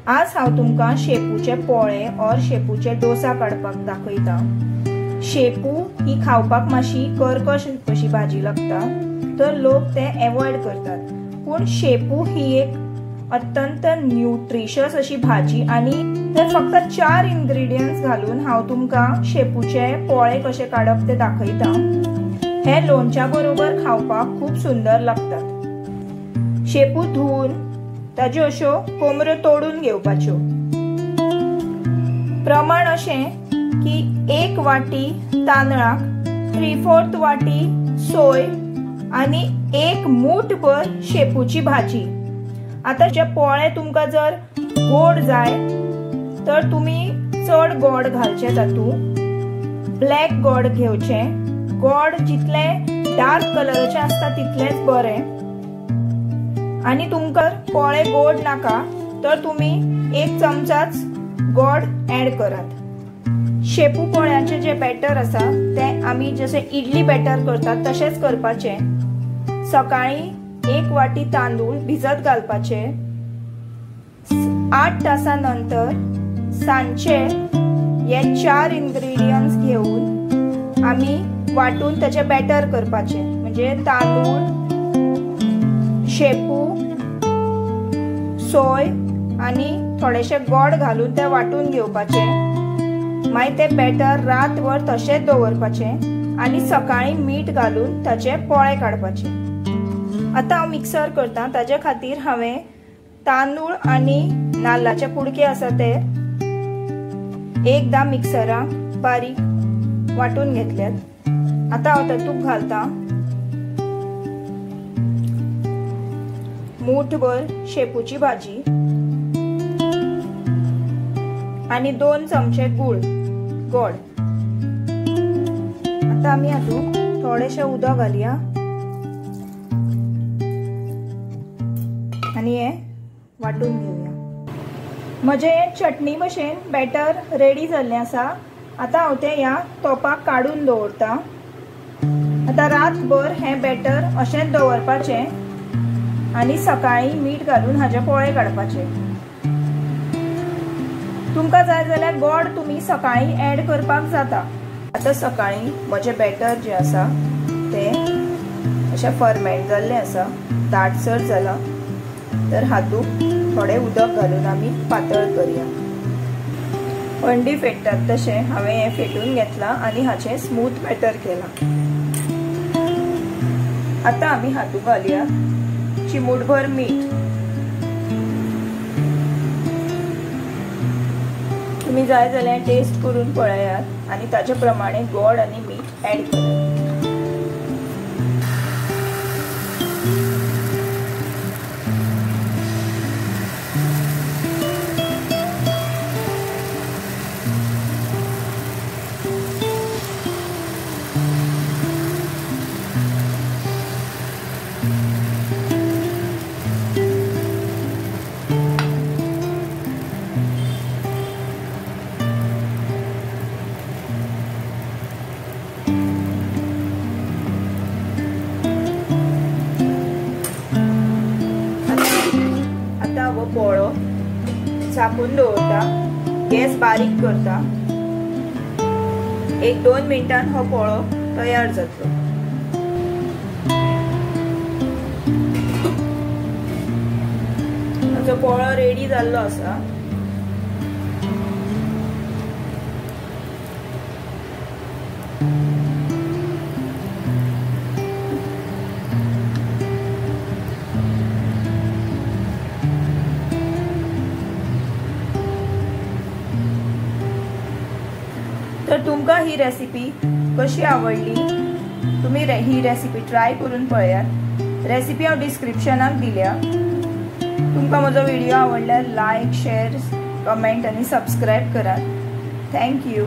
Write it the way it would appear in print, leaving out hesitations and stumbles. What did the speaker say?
आज हांव तुमकां शेपूचे पोळे और शेपूचे डोसा काडपाक दाखयता। शेपू ही खावपाक मातशी कर्कश कशी भाजी लागता, तर लोक ते अवॉइड करतात। पण शेपू ही एक अत्यंत न्यूट्रिशियस अशी भाजी आणि ते फक्त 4 इंग्रेडियंट्स घालून हांव तुमकां शेपूचे पोळे कशे काडप ते दाखयता। हे लोणच्या बरोबर खावपाक खूप सुंदर लागतात। शेपू धुवून ताज्यो अश्यो कोमऱ्यो तोडून घेवपाच्यो। प्रमाण अशें की 1 वाटी तांदळाक 3/4 वाटी सोय आणि 1 मूठभर शेपूची भाजी। आता जे पोळे तुमकां जर गोड जाय तर तुम्ही चड गोड घालचे तातूंत। ब्लॅक गोड घेवचे। गोड जितले डार्क कलराचे आसता तितलेच बरे। आणि तुमकां पोळे गोड नाका तर तुम्ही 1 चमचाच गोड ऍड करात। शेपू पोळ्याचे जे बॅटर आसा ते आमी जसे इडली बॅटर करतात तशेंच करपाचे। सकाळी 1 वाटी तांदूळ भिजत घालपाचे। 8 तासानंतर सांचे हे 4 इंग्रेडियंट्स घेऊन आमी वाटून त्याचे बॅटर करपाचे। म्हणजे तांदूळ, शेपू, सोय आणि थोडेशे गोड घालून ते वाटून घेवपाचे। मागीर ते बॅटर रातभर तशेंच दवरपाचे आणि सकाळी मीठ घालून ताचे पोळे काडपाचे। आता हांव मिक्सर करता। ताजे खातीर हांवें तांदूळ आणि नाल्लाचे कुडके आसा ते एकदा मिक्सराक बारीक वाटून घेतल्यात। आता हांव तातूंत घालता मूठभर शेपूची भाजी आणि 2 चमचे गोड। आता आमी हातूंत थोडेशे उदक घालया आणि हे वाटून घेवया। म्हजे चटणी भशेन बॅटर रेडी जाल्लें आसा। आता हांव ते ह्या तोपाक काडून दवरता। आता रातभर हे बॅटर अशेंच दवरपाचे आणि सकाळी मीठ घालून हाचे पोळे काडपाचे। तुमकां जाय जाल्यार गोड तुम्ही सकाळी ऍड करपाक जाता। आता सकाळी म्हजे बॅटर जे आसा ते अशें फर्मेंट जाल्लें आसा, दाटसर जाला, तर हातूंत थोडे उदक घालून आमी पातळ करया। अंडी फेटतात तशें हांवें हें फेटून घेतला आणि हाचें स्मूथ बॅटर केला। आता आमी हातूंत घालया चिमूटभर मीठ। तुम्ही जाय जाल्यार टेस्ट करून पळयात आणि ताचे प्रमाणे गोड आणि मीठ ऍड करात। पोळो झाकून दवरता, गॅस बारीक करता। 1-2 मिनिटांन हो पोळो तयार जातलो। हाचो पोळो रेडी जाल्लो आसा। तर तुमकां ही रेसिपी कशी आवडली? तुम्ही ही रेसिपी ट्राय करून पळयात। रेसिपी हांव डिस्क्रिप्शनाक दिल्या। तुमकां म्हजो व्हिडिओ आवडल्यार लायक, शेअर, कमेंट आणि सबस्क्राइब करात। Thank you.